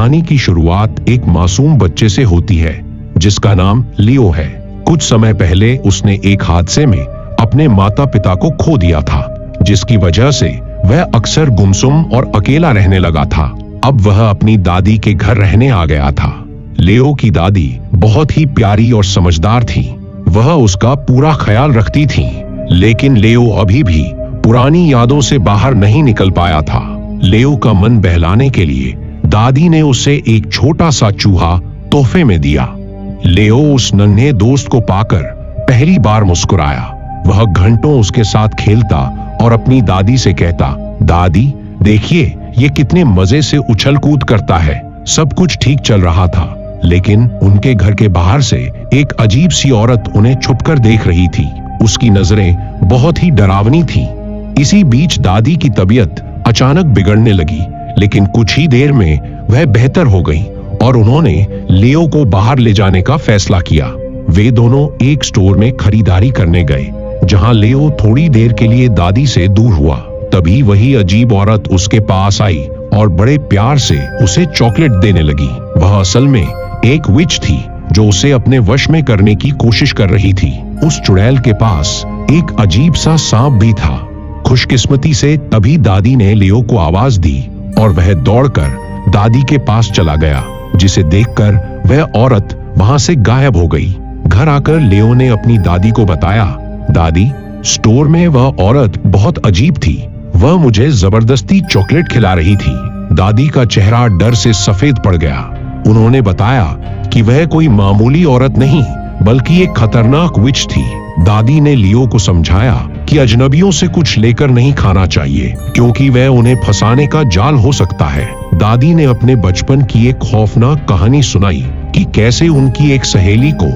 कहानी की शुरुआत एक मासूम बच्चे से होती है जिसका नाम लियो है। कुछ समय पहले उसने एक हादसे में अपने माता पिता को खो दिया था, जिसकी वजह से वह अक्सर गुमसुम और अकेला रहने लगा था। अब वह अपनी दादी के घर रहने आ गया था। लियो की दादी बहुत ही प्यारी और समझदार थी। वह उसका पूरा ख्याल रखती थी, लेकिन लियो अभी भी पुरानी यादों से बाहर नहीं निकल पाया था। लियो का मन बहलाने के लिए दादी ने उसे एक छोटा सा चूहा तोहफे में दिया। लियो उस नन्हे दोस्त को पाकर पहली बार मुस्कुराया। वह घंटों उसके साथ खेलता और अपनी दादी से कहता, दादी देखिए ये कितने मजे से उछल कूद करता है। सब कुछ ठीक चल रहा था, लेकिन उनके घर के बाहर से एक अजीब सी औरत उन्हें छुपकर देख रही थी। उसकी नजरें बहुत ही डरावनी थी। इसी बीच दादी की तबीयत अचानक बिगड़ने लगी, लेकिन कुछ ही देर में वह बेहतर हो गई और उन्होंने लियो को बाहर ले जाने का फैसला किया। वे दोनों एक स्टोर में खरीदारी करने गए, जहां लियो थोड़ी देर के लिए दादी से दूर हुआ। तभी वही अजीब औरत उसके पास आई और बड़े प्यार से उसे चॉकलेट देने लगी। वह असल में एक विच थी जो उसे अपने वश में करने की कोशिश कर रही थी। उस चुड़ैल के पास एक अजीब सा सांप भी था। खुशकिस्मती से तभी दादी ने लियो को आवाज दी और वह दौड़कर दादी के पास चला गया, जिसे देखकर वह औरत वहां से गायब हो गई। घर आकर लियो ने अपनी दादी को बताया, दादी स्टोर में वह औरत बहुत अजीब थी। वह मुझे जबरदस्ती चॉकलेट खिला रही थी। दादी का चेहरा डर से सफेद पड़ गया। उन्होंने बताया कि वह कोई मामूली औरत नहीं बल्कि एक खतरनाक विच थी। दादी ने लियो को समझाया कि अजनबियों से कुछ लेकर नहीं खाना चाहिए, क्योंकि वह उन्हें फंसाने का जाल हो सकता है। दादी ने अपने बचपन की एक खौफनाक कहानी सुनाई कि कैसे उनकी एक सहेली को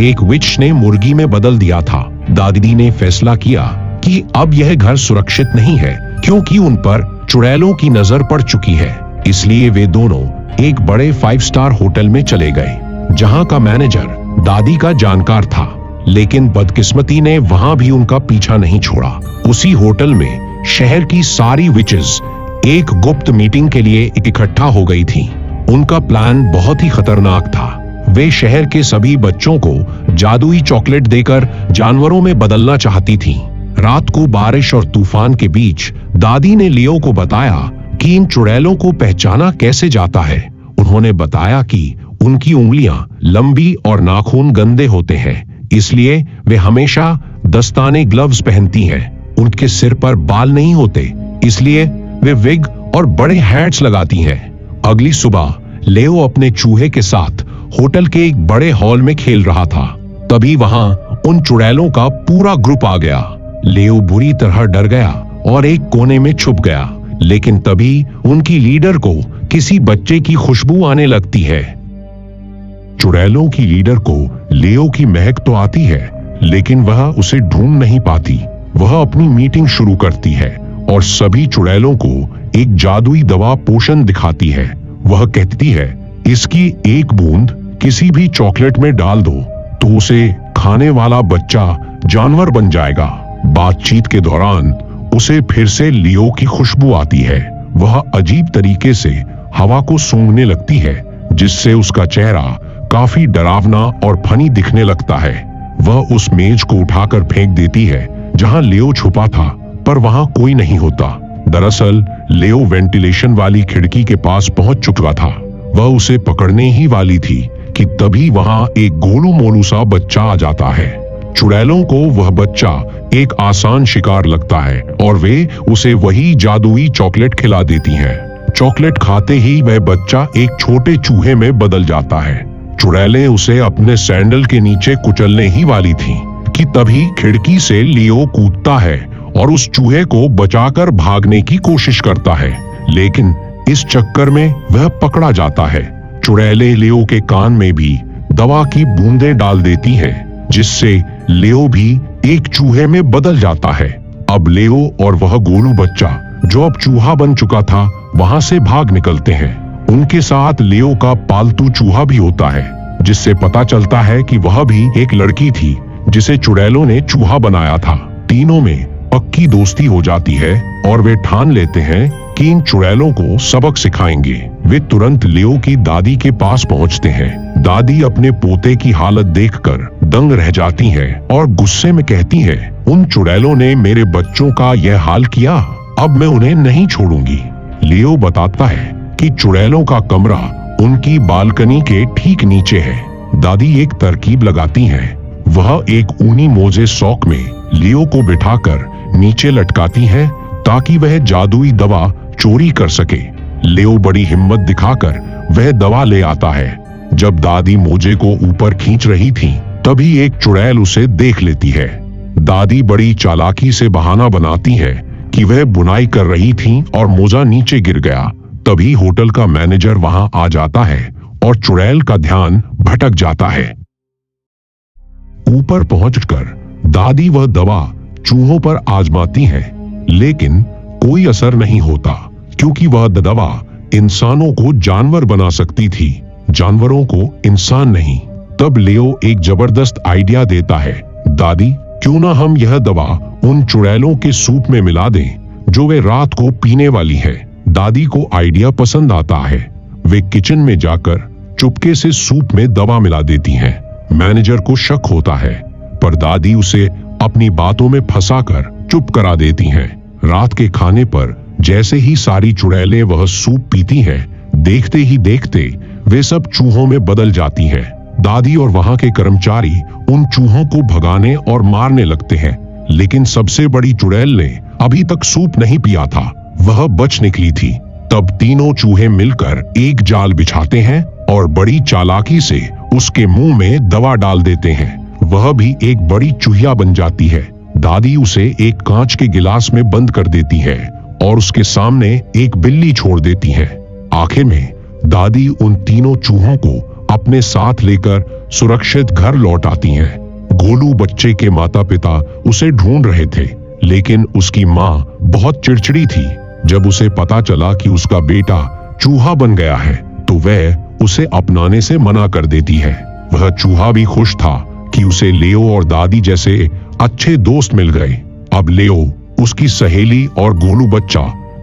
एक विच ने मुर्गी में बदल दिया था। दादी ने फैसला किया कि अब यह घर सुरक्षित नहीं है, क्योंकि उन पर चुड़ैलों की नजर पड़ चुकी है। इसलिए वे दोनों एक बड़े 5 स्टार होटल में चले गए, जहां का मैनेजर दादी का जानकार था। लेकिन बदकिस्मती ने वहां भी उनका पीछा नहीं छोड़ा। उसी होटल में शहर की सारी विचेस एक गुप्त मीटिंग के लिए इकट्ठा हो गई थी। उनका प्लान बहुत ही खतरनाक था। वे शहर के सभी बच्चों को जादुई चॉकलेट देकर जानवरों में बदलना चाहती थीं। रात को बारिश और तूफान के बीच दादी ने लियो को बताया कि इन चुड़ैलों को पहचाना कैसे जाता है। उन्होंने बताया कि उनकी उंगलियां लंबी और नाखून गंदे होते हैं, इसलिए वे हमेशा दस्ताने ग्लव्स पहनती हैं। उनके सिर पर बाल नहीं होते, इसलिए वे विग और बड़े हैट्स लगाती हैं। अगली सुबह लियो अपने चूहे के साथ होटल के एक बड़े हॉल में खेल रहा था। तभी वहां उन चुड़ैलों का पूरा ग्रुप आ गया। लियो बुरी तरह डर गया और एक कोने में छुप गया, लेकिन तभी उनकी लीडर को किसी बच्चे की खुशबू आने लगती है। चुड़ैलों की लीडर को लियो की महक तो आती है, लेकिन वह उसे ढूंढ नहीं पाती। वह अपनी मीटिंग शुरू करती है और सभी चुड़ैलों को एक जादुई दवा पोषण दिखाती है। वह कहती है, इसकी एक बूंद किसी भी चॉकलेट में डाल दो तो उसे खाने वाला बच्चा जानवर बन जाएगा। बातचीत के दौरान उसे फिर से लियो की खुशबू आती है। वह अजीब तरीके से हवा को सूंघने लगती है, जिससे उसका चेहरा काफी डरावना और फनी दिखने लगता है। वह उस मेज को उठाकर फेंक देती है जहां लियो छुपा था, पर वहां कोई नहीं होता। दरअसल लियो वेंटिलेशन वाली खिड़की के पास पहुंच चुका था। वह उसे पकड़ने ही वाली थी कि तभी वहां एक गोलू मोलू सा बच्चा आ जाता है। चुड़ैलों को वह बच्चा एक आसान शिकार लगता है और वे उसे वही जादुई चॉकलेट खिला देती हैं। चॉकलेट खाते ही वह बच्चा एक छोटे चूहे में बदल जाता है। चुड़ैलें उसे अपने सैंडल के नीचे कुचलने ही वाली थीं कि तभी खिड़की से लियो कूदता है और उस चूहे को बचाकर भागने की कोशिश करता है, लेकिन इस चक्कर में वह पकड़ा जाता है। चुड़ैलें लियो के कान में भी दवा की बूंदें डाल देती हैं, जिससे लियो भी एक चूहे में बदल जाता है। अब लियो और वह गोलू बच्चा, जो अब चूहा बन चुका था, वहां से भाग निकलते हैं। उनके साथ लियो का पालतू चूहा भी होता है, जिससे पता चलता है कि वह भी एक लड़की थी जिसे चुड़ैलों ने चूहा बनाया था। तीनों में पक्की दोस्ती हो जाती है और वे ठान लेते हैं कि इन चुड़ैलों को सबक सिखाएंगे। वे तुरंत लियो की दादी के पास पहुंचते हैं। दादी अपने पोते की हालत देखकर दंग रह जाती हैं और गुस्से में कहती हैं, उन चुड़ैलों ने मेरे बच्चों का यह हाल किया, अब मैं उन्हें नहीं छोड़ूंगी। लियो बताता है कि चुड़ैलों का कमरा उनकी बालकनी के ठीक नीचे है। दादी एक तरकीब लगाती हैं। वह एक ऊनी मोजे सौक में लियो को बिठाकर नीचे लटकाती हैं ताकि वह जादुई दवा चोरी कर सके। लियो बड़ी हिम्मत दिखाकर वह दवा ले आता है। जब दादी मोजे को ऊपर खींच रही थी, तभी एक चुड़ैल उसे देख लेती है। दादी बड़ी चालाकी से बहाना बनाती है कि वह बुनाई कर रही थी और मोजा नीचे गिर गया। तभी होटल का मैनेजर वहां आ जाता है और चुड़ैल का ध्यान भटक जाता है। ऊपर पहुंचकर दादी वह दवा चूहों पर आजमाती है, लेकिन कोई असर नहीं होता क्योंकि वह दवा इंसानों को जानवर बना सकती थी, जानवरों को इंसान नहीं। तब लियो एक जबरदस्त आइडिया देता है, दादी क्यों ना हम यह दवा उन चुड़ैलों के सूप में मिला दें जो वे रात को पीने वाली है। दादी को आइडिया पसंद आता है। वे किचन में जाकर चुपके से सूप में दवा मिला देती हैं। मैनेजर को शक होता है, पर दादी उसे अपनी बातों में फंसाकर चुप करा देती हैं। रात के खाने पर जैसे ही सारी चुड़ैलें वह सूप पीती हैं, देखते ही देखते वे सब चूहों में बदल जाती हैं। दादी और वहां के कर्मचारी उन चूहों को भगाने और मारने लगते हैं, लेकिन सबसे बड़ी चुड़ैल ने अभी तक सूप नहीं पिया था, वह बच निकली थी। तब तीनों चूहे मिलकर एक जाल बिछाते हैं और बड़ी चालाकी से उसके मुंह में दवा डाल देते हैं। वह भी एक बड़ी चूहिया बन जाती है। दादी उसे एक कांच के गिलास में बंद कर देती है और उसके सामने एक बिल्ली छोड़ देती है। आखिर में दादी उन तीनों चूहों को अपने साथ लेकर सुरक्षित घर लौट आती हैं। गोलू बच्चे के माता पिता उसे ढूंढ रहे थे, लेकिन उसकी माँ बहुत चिड़चिड़ी थी। जब उसे पता चला कि उसका बेटा चूहा बन गया है, तो वह उसे अपनाने से मना कर देती है। वह चूहा भी खुश था कि उसे लियो और दादी जैसे अच्छे दोस्त मिल गए। अब लियो, उसकी सहेली और गोलू बच्चा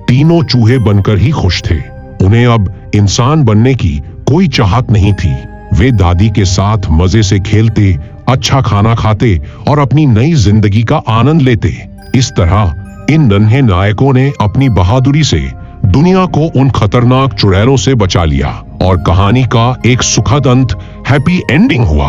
तीनों चूहे बनकर ही खुश थे। उन्हें अब इंसान बनने की कोई चाहत नहीं थी। वे दादी के साथ मजे से खेलते, अच्छा खाना खाते और अपनी नई जिंदगी का आनंद लेते। इस तरह इन नन्हे नायकों ने अपनी बहादुरी से दुनिया को उन खतरनाक चुड़ैलों से बचा लिया और कहानी का एक सुखद अंत, हैप्पी एंडिंग हुआ।